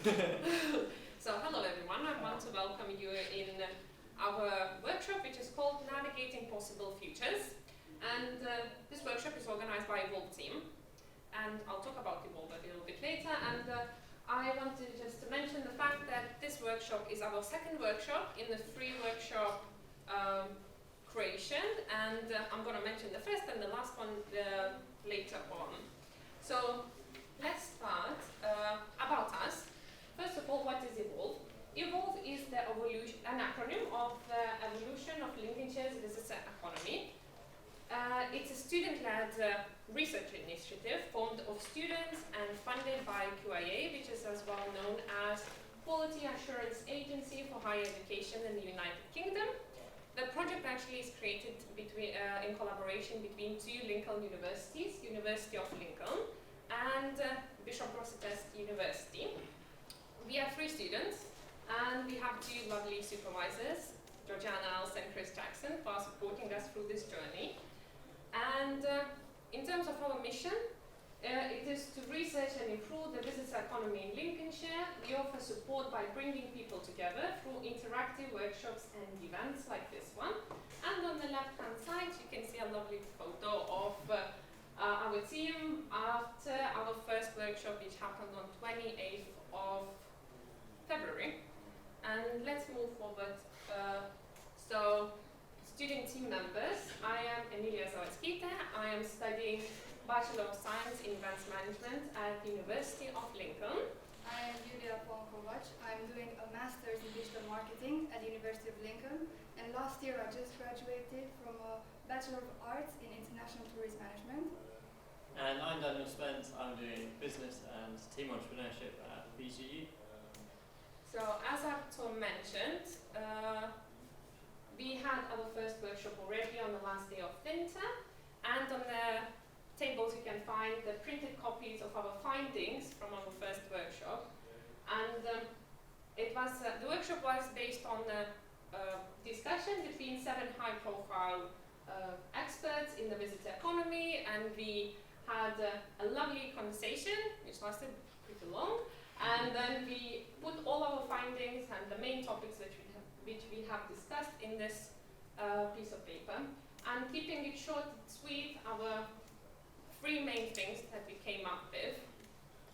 So hello everyone, I want to welcome you in our workshop which is called Navigating Possible Futures. And this workshop is organized by Evolve team. And I'll talk about Evolve a little bit later. And I wanted just to mention the fact that this workshop is our second workshop in the free workshop creation. And I'm going to mention the first and the last one later on. So let's start about us. First of all, what is Evolve? Evolve is the an acronym of the evolution of Lincolnshire's business economy. It's a student-led research initiative formed of students and funded by QIA, which is as well known as Quality Assurance Agency for Higher Education in the United Kingdom. The project actually is created in collaboration between two Lincoln universities, University of Lincoln and Bishop Rossiter University. We have 3 students and we have 2 lovely supervisors, Georgiana Els and Chris Jackson, who are supporting us through this journey. And in terms of our mission, it is to research and improve the business economy in Lincolnshire. We offer support by bringing people together through interactive workshops and events like this one. And on the left-hand side, you can see a lovely photo of our team after our first workshop, which happened on 28th of February. And let's move forward. So, student team members, I am Emilia Zawadzkita. I am studying Bachelor of Science in Events Management at the University of Lincoln. I am Julia Ponkovac. I'm doing a Master's in Digital Marketing at the University of Lincoln. And last year I just graduated from a Bachelor of Arts in International Tourism Management. And I'm Daniel Spence. I'm doing Business and Team Entrepreneurship at BGU. So, as Artur mentioned, we had our first workshop already on the last day of winter, and on the tables you can find the printed copies of our findings from our first workshop. And the workshop was based on a discussion between 7 high-profile experts in the visitor economy, and we had a lovely conversation, which lasted pretty long. And then we put all our findings and the main topics which we have discussed in this piece of paper. And keeping it short and sweet, our 3 main things that we came up with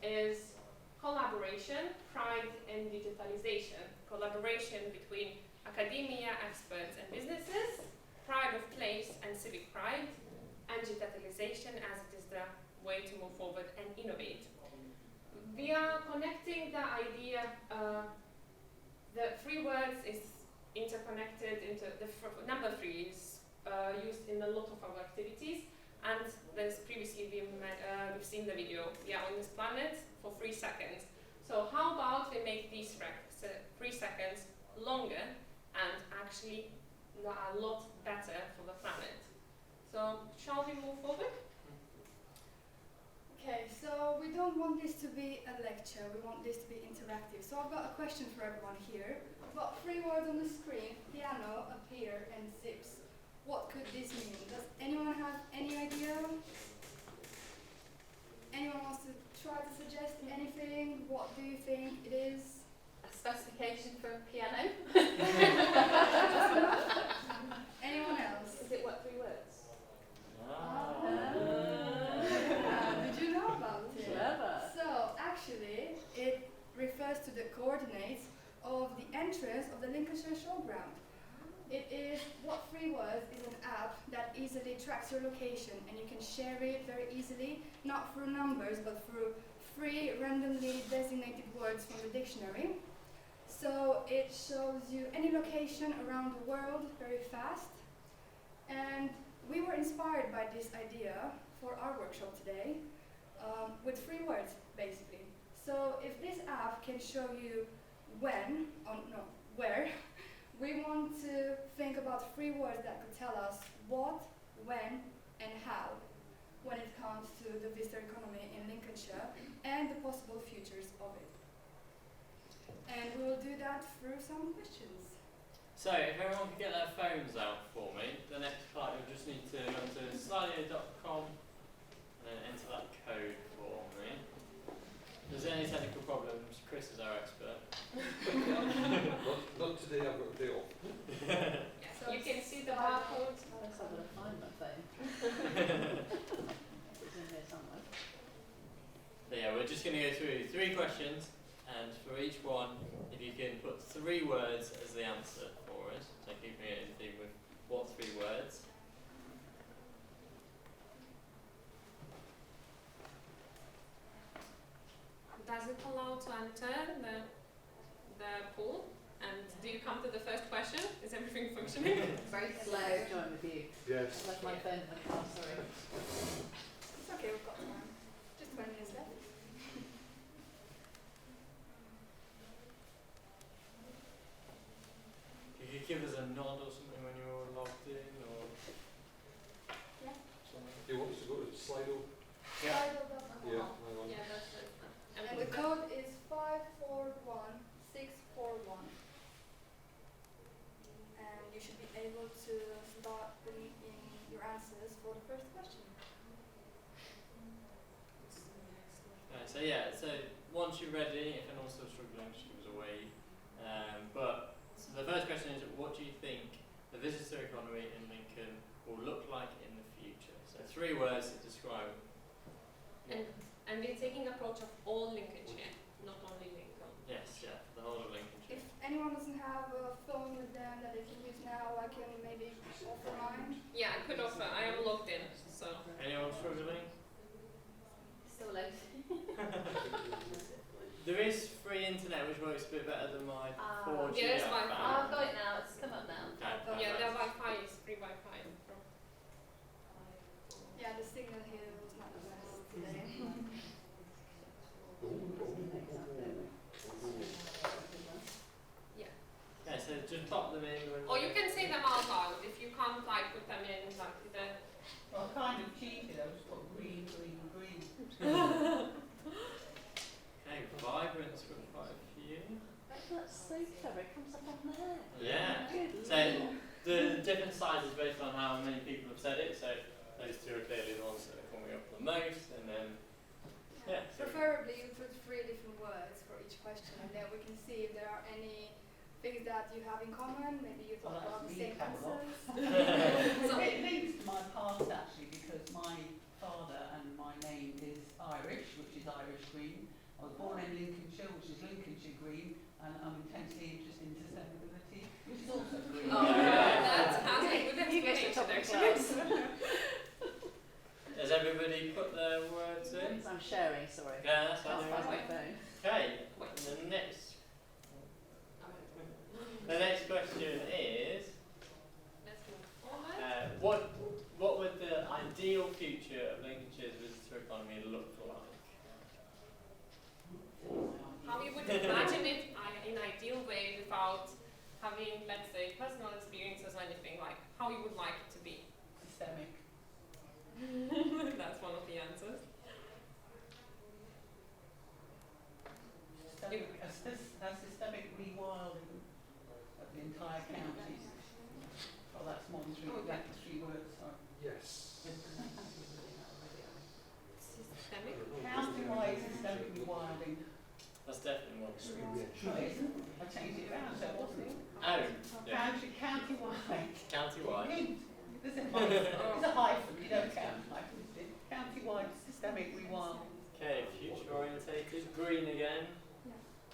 is collaboration, pride, and digitalization. Collaboration between academia, experts, and businesses, pride of place and civic pride, and digitalization as it is the way to move forward and innovate. We are connecting the idea, the 3 words is interconnected into the number 3 is used in a lot of our activities, and there's previously been, we've seen the video, we are on this planet for 3 seconds. So how about we make these 3 seconds longer and actually a lot better for the planet. So shall we move forward? Okay, so we don't want this to be a lecture, we want this to be interactive. So I've got a question for everyone here. We've got 3 words on the screen: piano, appear, and zips. What could this mean? Does anyone have any idea? Anyone wants to try to suggest anything? What do you think it is? A specification for a piano. Anyone else? Is it what 3 words? Did you know about it? Clever. So, actually, it refers to the coordinates of the entrance of the Lincolnshire Showground. It is, what 3 words is an app that easily tracks your location, and you can share it very easily, not through numbers, but through 3 randomly designated words from the dictionary. So it shows you any location around the world very fast. And we were inspired by this idea for our workshop today, with 3 words, basically. So if this app can show you where, we want to think about 3 words that could tell us what, when, and how when it comes to the visitor economy in Lincolnshire and the possible futures of it. And we will do that through some questions. So, if everyone could get their phones out for me, the next part you'll just need to go to slido.com and then enter that code for me. there's any technical problems, Chris is our expert. Not today, I've got a day off. Yeah. So You can see the start- barcode. Unless I'm going to find my phone. It's in here somewhere. So yeah, we're just going to go through 3 questions, and for each one, if you can put 3 words as the answer for us, so keeping it in theme with what 3 words. Does it allow to enter the pool? And do you come to the first question? Is everything functioning? Very slow. Join with you. Yes. I left my phone in the car, sorry. It's okay, we've got time. Just 20 minutes left. If you could give us a nod or something when you're logged in, or Yeah. something. Do you want us to go to Slido? Yeah. Yeah, hang on. Yeah, that's it. And the code is 541641. And you should be able to start putting in your answers for the first question. So yeah, so once you're ready, if anyone's still struggling, just give us a wave. But so the first question is, what do you think the visitor economy in Lincoln will look like in the future? So 3 words to describe. And we're taking approach of all Lincolnshire, not only Lincoln. Yes, yeah, the whole of Lincolnshire. If anyone doesn't have a phone with them that they can use now, I can maybe offer mine. Yeah, I could offer. I am logged in, so. Anyone struggling? Still late. There is free internet which works a bit better than my Ah. 4G. Yeah, there's I Wi-Fi. found. I've got it now, it's come up now. Okay, Yeah, perfect. the Wi-Fi is free Wi-Fi. Yeah, the signal here was not the best today. Yeah. Yeah, so just pop them in. When Or you can say them out loud if you can't like put them in like the. Well, I kind of cheated. I just put green, green, green. Okay, vibrant's got quite a few. That's so clever, it comes up on there. Yeah. Good So lord. the different sizes based on how many people have said it. So those 2 are clearly the ones that are coming up the most, and then yeah. So Preferably you put 3 different words for each question, and then we can see if there are any things that you have in common. Maybe you talk Well, about the that's same really clever. answers. It links to my past actually, because my father and my name is Irish, which is Irish green. I was born in Lincolnshire, which is Lincolnshire green, and I'm intensely interested in sustainability, which is also green. Oh, that has a good You get to the top of the explanation actually. class. has everybody put their words in? I'm sharing, sorry. Yeah, that's Can't fine. find my phone. Okay. And the next question is, Let's move forward. what would the ideal future of Lincolnshire's visitor economy look like? How you would imagine it in an ideal way without having, let's say, personal experiences or anything, like how you would like it to be. Systemic. That's one of the answers. Systemic rewilding of the entire counties. Oh, that's more than 3, Okay. that's 3 words, sorry. Yes. Systemic. County-wide systemic rewilding. That's definitely one. No, it isn't. I changed it around, so it wasn't. Oh, yeah. County-wide. County-wide. There's a hyphen. There's a hyphen. You don't count hyphens. County-wide systemic rewilding. Okay, future orientated. Green again.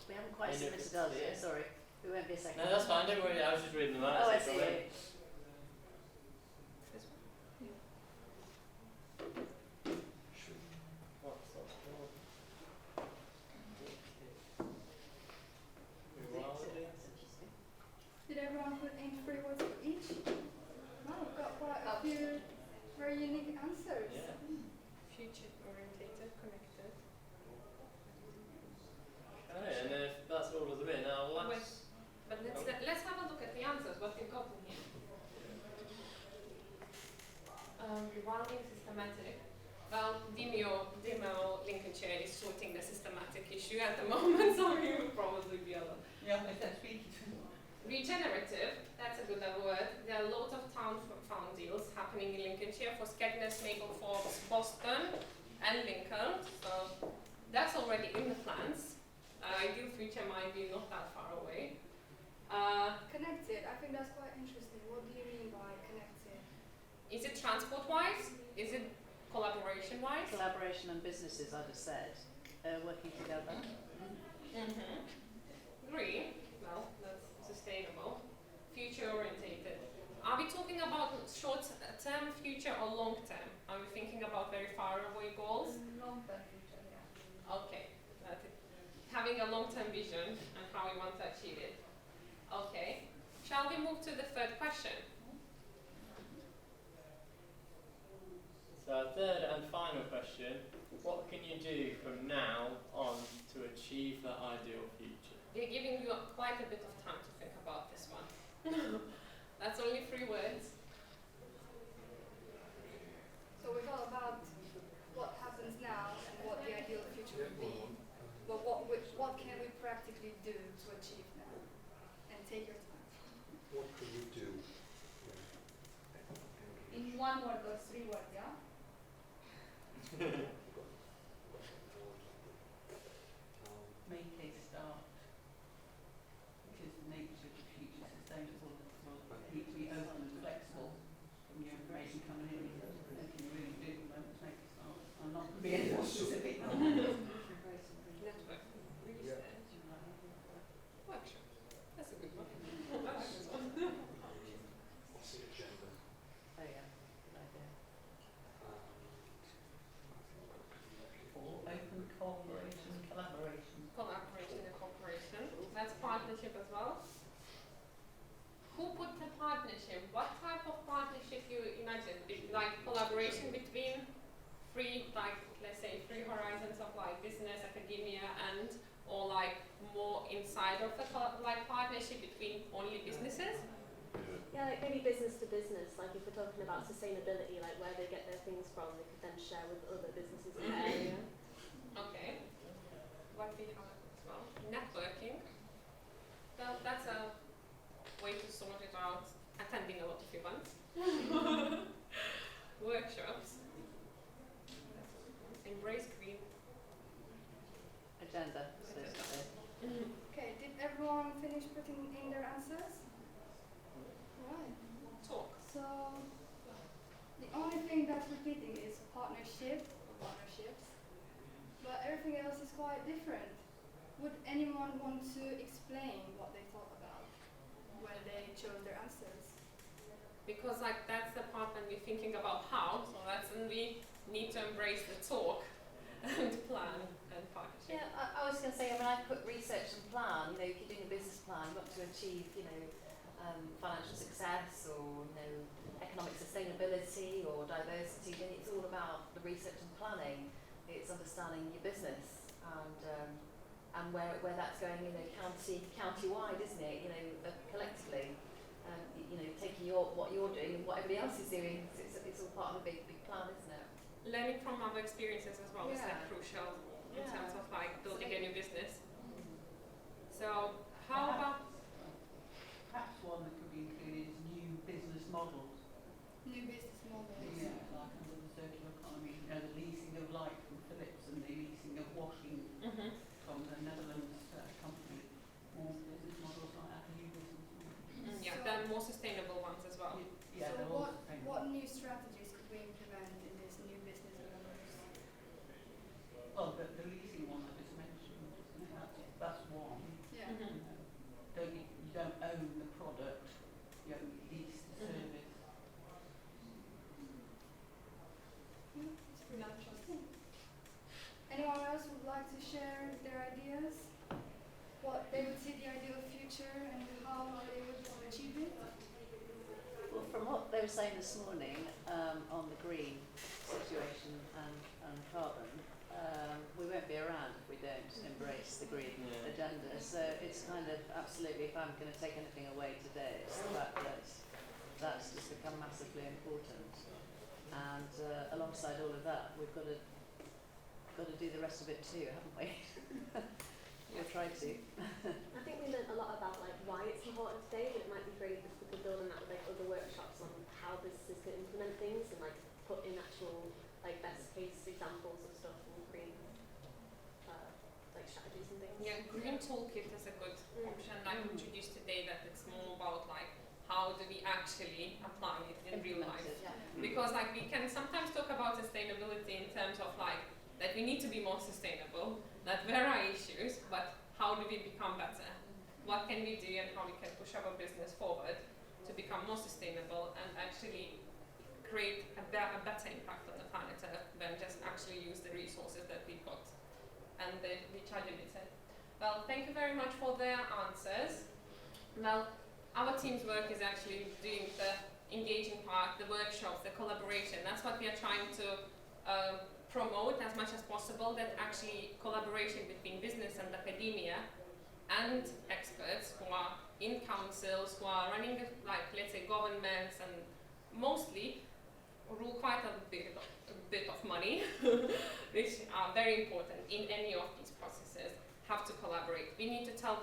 We haven't quite Any submitted difference? ours yet, sorry. We won't be a second. No, that's fine, don't worry, I was just reading them out. Oh, I so see. it's all right. What's that called? Rewilding. That's interesting. Did everyone put in 3 words for each? Wow, we've got quite a few very unique answers. Yeah. Future orientated, connected. Okay, and then if that's all of them in, now let's. But let's have a look at the answers, what we've got in here. Rewilding systematic. Well, Demio Lincolnshire is sorting the systematic issue at the moment, so we will probably be alone. Yeah, if they're speaking to Regenerative, that's a good word. There are loads of town farm deals happening in Lincolnshire for Skegness, Maplethorpe, Boston and Lincoln. So that's already in the plan. ideal future might be not that far away. Connected, I think that's quite interesting. What do you mean by connected? Is it transport-wise? Is it collaboration-wise? Collaboration and businesses, I just said, working together. Mm-hmm. Green, well, that's sustainable. Future-orientated. Are we talking about short-term future or long-term? Are we thinking about very far-away goals? Long-term future, yeah. Okay, that's it. Having a long-term vision and how we want to achieve it. Okay, shall we move to the third question? So our third and final question, what can you do from now on to achieve that ideal future? We're giving you quite a bit of time to think about this one. That's only 3 words. So we thought about what happens now and what the ideal future would be. But what can we practically do to achieve that? And take your time. What could we do? In 1 word or 3 words, yeah? Make a start. Because the nature of the future sustainable will need to be open and flexible from your information coming in. Anything you really do at the moment is make a start. I'm not going to be any more specific. Network, research, workshop. That's a good one. I like this one. What's the agenda? Oh yeah, good idea. Or open cooperation, collaboration. Collaboration and cooperation. That's partnership as well. Who put the partnership? What type of partnership you imagine? Like collaboration between let's say three horizons of like business, academia, and or like more inside of the partnership between only businesses? Yeah, like maybe business to business, like if we're talking about sustainability, like where they get their things from, they could then share with other businesses in the area. Okay. What we have as well. Networking. Well, that's a way to sort it out. Attending a lot of events. Workshops. Embrace green. Agenda, so to say. Okay, did everyone finish putting in their answers? Right. Talk. So the only thing that's repeating is partnership or partnerships, but everything else is quite different. Would anyone want to explain what they thought about when they chose their answers? Because like that's the part when we're thinking about how, so that's when we need to embrace the talk and plan and partnership. Yeah, I was going to say, I mean, I put research and plan. You know, if you're doing a business plan, you've got to achieve, financial success or, economic sustainability or diversity. Then it's all about the research and planning. It's understanding your business and where that's going, county-wide, isn't it? Collectively, taking what you're doing and what everybody else is doing. It's all part of a big plan, isn't it? Learning from other experiences as well is like Yeah. crucial in Yeah. terms of like building a new business. So how about Perhaps one that could be included is new business models. New business models. Yeah, like under the circular economy, the leasing of light from Philips and the leasing of washing from the Netherlands company. More business models like that, new business models. yeah, So- then more sustainable ones as well. Yeah, So they're all sustainable. what new strategies could we implement in this new business models? Well, the leasing one I just mentioned, isn't it? That's one. Yeah. Mhm. You don't own the product, you only lease the service. It's pretty interesting. Anyone else would like to share their ideas? What they would see the ideal future and how they would achieve it? Well, from what they were saying this morning on the green situation and carbon, we won't be around if we don't embrace the green Yeah. agenda. So it's kind of absolutely, if I'm going to take anything away today, it's the fact that that's just become massively important. And alongside all of that, we've got to do the rest of it too, haven't we? We'll try to. I think we learned a lot about like why it's important today, but it might be great if we could build on that with like other workshops on how businesses can implement things and like put in actual like best case examples of stuff and create like strategies strategies and things. Yeah, green toolkit is a good option. Like we introduced today, that it's more about like how do we actually apply it in real life. Yeah. Because like we can sometimes talk about sustainability in terms of like that we need to be more sustainable, that there are issues, but how do we become better? What can we do and how we can push our business forward to become more sustainable and actually create a better impact on the planet Earth than just actually use the resources that we've got and which are limited. Well, thank you very much for their answers. Well, our team's work is actually doing the engaging part, the workshops, the collaboration. That's what we are trying to promote as much as possible, that actually collaboration between business and academia and experts who are in councils, who are running, like, let's say, governments, and mostly rule quite a bit of money, which are very important in any of these processes, have to collaborate. We need to tell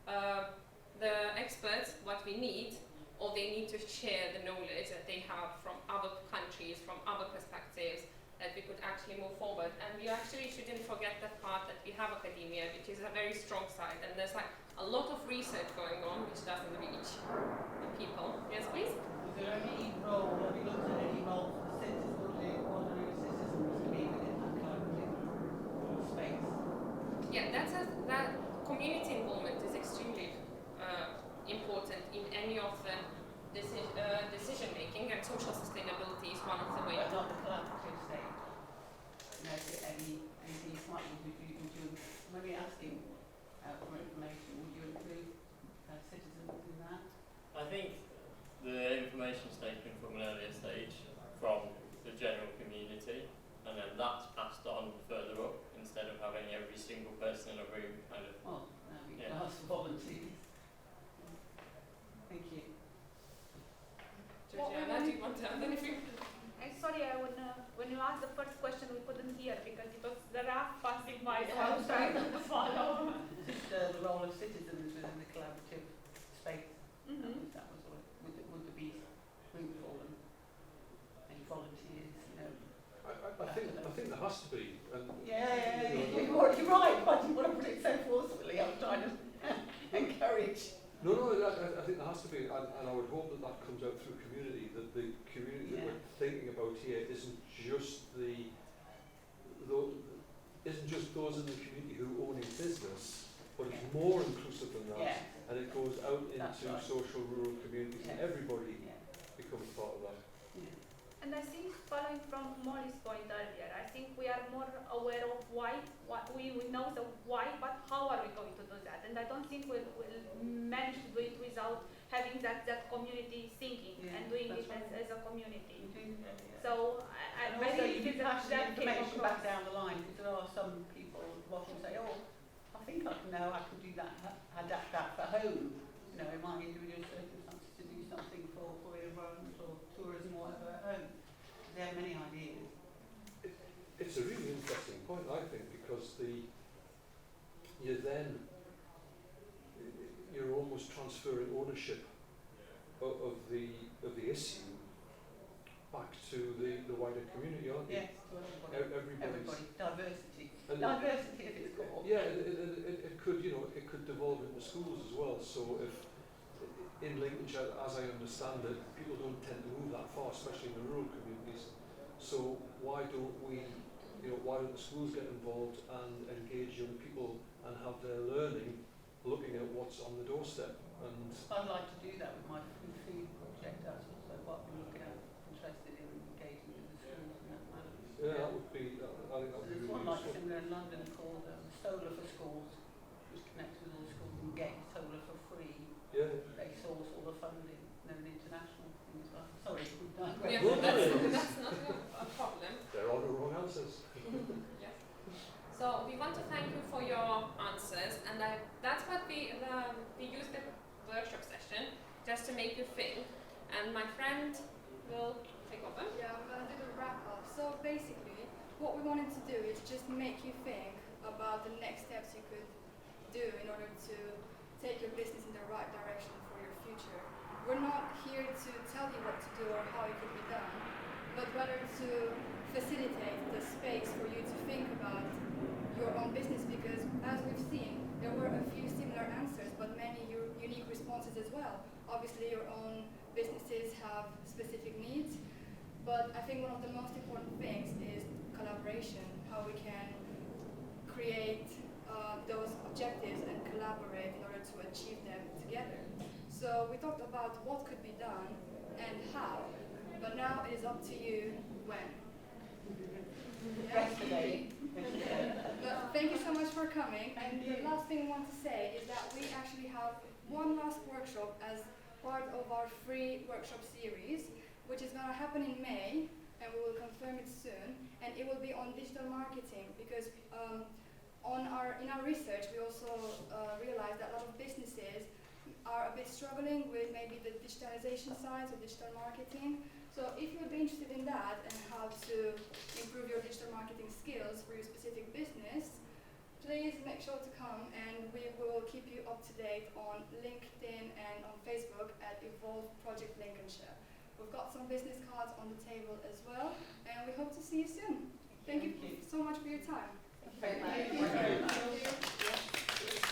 the experts what we need, or they need to share the knowledge that they have from other countries, from other perspectives, that we could actually move forward. And we actually shouldn't forget the part that we have academia, which is a very strong side, and there's like a lot of research going on which doesn't reach the people. Yes, please? Is there any role, have you looked at any role for the citizens, ordinary citizens to be within that collaborative space? Yeah, that community involvement is extremely important in any of the decision making, and social sustainability is one of the ways. But not the collaborative stage. No, is there anything slightly, would you, when you're asking for information, would you include citizens in that? I think the information is taken from an earlier stage, from the general community, and then that's passed on further up, instead of having every single person in a room kind of. Well, we can Yeah. ask volunteers. Thank you. Georgiana, do you want to add anything? Sorry, when you asked the first question, we couldn't hear because it was the raft passing by, so I was trying to follow. Just the role of citizens within the collaborative space. Mm-hmm. That was all. Would there be room for them? Any volunteers? You know. I think there has to be. And You're right. But you want to put it so forcefully. I'm trying to encourage. No, I think there has to be, and I would hope that comes out through community, that the community that we're thinking about here isn't just those in the community who own a business, but it's more inclusive than that, and it goes out into social rural communities, and everybody becomes part of that. And I think following from Molly's point earlier, I think we are more aware of why, what we know the why, but how are we going to do that? And I don't think we'll manage to do it without having that community thinking and doing it as a community. So I think it is that information back down the line, because there are some people who often say, oh, I think I know I can do that, adapt that for home, you know, in my individual circumstances, to do something for environment or tourism or whatever at home. They have many ideas. It's a really interesting point, I think, because you're almost transferring ownership of the issue back to the wider community, aren't you? Yes, to everybody. Diversity. And Diversity at its core. Yeah, it could, it could devolve into schools as well. So if in Lincolnshire, as I understand it, people don't tend to move that far, especially in the rural communities. So why don't the schools get involved and engage young people and have their learning looking at what's on the doorstep? And I'd like to do that with my food project. That's also what we're looking at, interested in engaging with the schools in that manner. yeah, that would be, I think that would be There's really one like useful. similar in London called Solar for Schools, which connects with all the schools and getting solar for free. Yeah. They source all the funding, and then an international thing as well. Sorry, we've done Yeah, that's not a problem. There are no wrong answers. Yes. So we want to thank you for your answers, and that's what we use the workshop session just to make you think. And my friend will take over. Yeah, I'm going to do the wrap up. So basically, what we wanted to do is just make you think about the next steps you could do in order to take your business in the right direction for your future. We're not here to tell you what to do or how it could be done, but rather to facilitate the space for you to think about your own business, because as we've we've seen, there were a few similar answers, but many unique responses as well. Obviously, your own businesses have specific needs, but I think one of the most important things is collaboration, how we can create those objectives and collaborate in order to achieve them together. So we talked about what could be done and how, but now it is up to you when. Yesterday. But thank you so much for coming. And the last thing I want to say is that we actually have one last workshop as part of our free workshop series, which is going to happen in May, and we will confirm it soon. And it will be on digital marketing, because in our research we also realized that a lot of businesses are a bit struggling with maybe the digitalization side of digital marketing. So if you would be interested in that and how to improve your digital marketing skills for your specific business, please make sure to come, and we will keep you up to date on LinkedIn and on Facebook at Evolve Project Lincolnshire. We've got some business cards on the table as well, and we hope to see you soon. Thank you so much for your time. Thank you. Thank you.